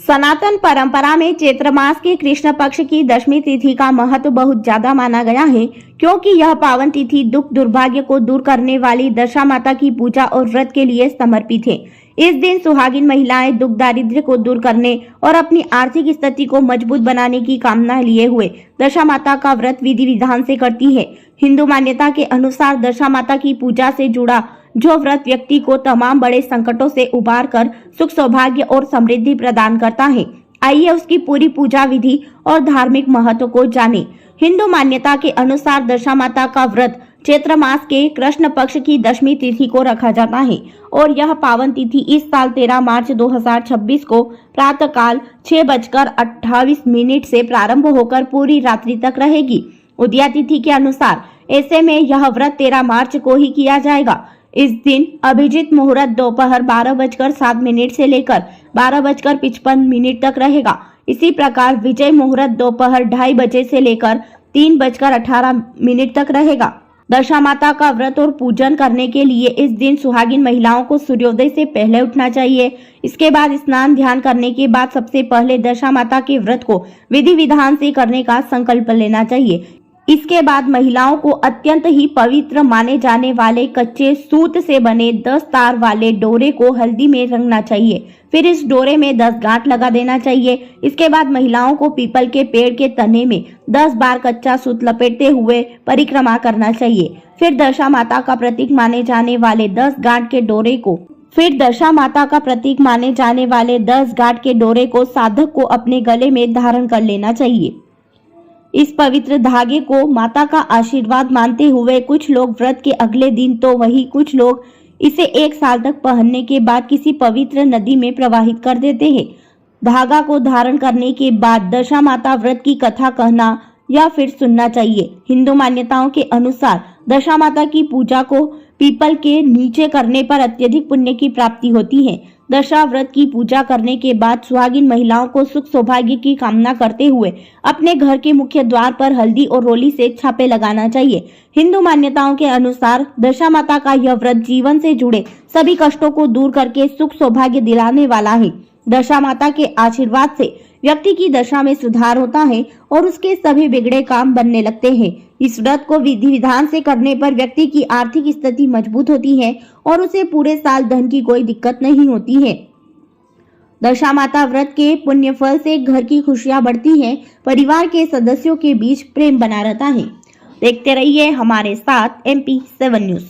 सनातन परंपरा में चैत्र मास के कृष्ण पक्ष की दशमी तिथि का महत्व बहुत ज्यादा माना गया है, क्योंकि यह पावन तिथि दुख दुर्भाग्य को दूर करने वाली दशा माता की पूजा और व्रत के लिए समर्पित है। इस दिन सुहागिन महिलाएं दुख दारिद्र्य को दूर करने और अपनी आर्थिक स्थिति को मजबूत बनाने की कामना लिए हुए दशा माता का व्रत विधि विधान से करती है। हिंदू मान्यता के अनुसार दशा माता की पूजा से जुड़ा जो व्रत व्यक्ति को तमाम बड़े संकटों से उबार कर सुख सौभाग्य और समृद्धि प्रदान करता है। आइए उसकी पूरी पूजा विधि और धार्मिक महत्व को जानें। हिंदू मान्यता के अनुसार दशा माता का व्रत चैत्र मास के कृष्ण पक्ष की दशमी तिथि को रखा जाता है और यह पावन तिथि इस साल 13 मार्च 2026 को प्रातःकाल 6:28 से प्रारंभ होकर पूरी रात्रि तक रहेगी। उदया तिथि के अनुसार ऐसे में यह व्रत 13 मार्च को ही किया जाएगा। इस दिन अभिजीत मुहूर्त दोपहर 12:07 से लेकर 12:55 तक रहेगा। इसी प्रकार विजय मुहूर्त दोपहर 2:30 बजे से लेकर 3:18 तक रहेगा। दशा माता का व्रत और पूजन करने के लिए इस दिन सुहागिन महिलाओं को सूर्योदय से पहले उठना चाहिए। इसके बाद स्नान ध्यान करने के बाद सबसे पहले दशा माता के व्रत को विधि विधान से करने का संकल्प लेना चाहिए। इसके बाद महिलाओं को अत्यंत ही पवित्र माने जाने वाले कच्चे सूत से बने 10 तार वाले डोरे को हल्दी में रंगना चाहिए। फिर इस डोरे में 10 गांठ लगा देना चाहिए। इसके बाद महिलाओं को पीपल के पेड़ के तने में 10 बार कच्चा सूत लपेटते हुए परिक्रमा करना चाहिए। फिर दशा माता का प्रतीक माने जाने वाले 10 गांठ के डोरे को साधक को अपने गले में धारण कर लेना चाहिए। इस पवित्र धागे को माता का आशीर्वाद मानते हुए कुछ लोग व्रत के अगले दिन तो वही कुछ लोग इसे 1 साल तक पहनने के बाद किसी पवित्र नदी में प्रवाहित कर देते हैं। धागा को धारण करने के बाद दशा माता व्रत की कथा कहना या फिर सुनना चाहिए। हिंदू मान्यताओं के अनुसार दशा माता की पूजा को पीपल के नीचे करने पर अत्यधिक पुण्य की प्राप्ति होती है। दशा व्रत की पूजा करने के बाद सुहागिन महिलाओं को सुख सौभाग्य की कामना करते हुए अपने घर के मुख्य द्वार पर हल्दी और रोली से छापे लगाना चाहिए। हिंदू मान्यताओं के अनुसार दशा माता का यह व्रत जीवन से जुड़े सभी कष्टों को दूर करके सुख सौभाग्य दिलाने वाला है। दशा माता के आशीर्वाद से व्यक्ति की दशा में सुधार होता है और उसके सभी बिगड़े काम बनने लगते हैं। इस व्रत को विधि विधान से करने पर व्यक्ति की आर्थिक स्थिति मजबूत होती है और उसे पूरे साल धन की कोई दिक्कत नहीं होती है। दशा माता व्रत के पुण्य फल से घर की खुशियां बढ़ती हैं, परिवार के सदस्यों के बीच प्रेम बना रहता है। देखते रहिए हमारे साथ MP7 न्यूज।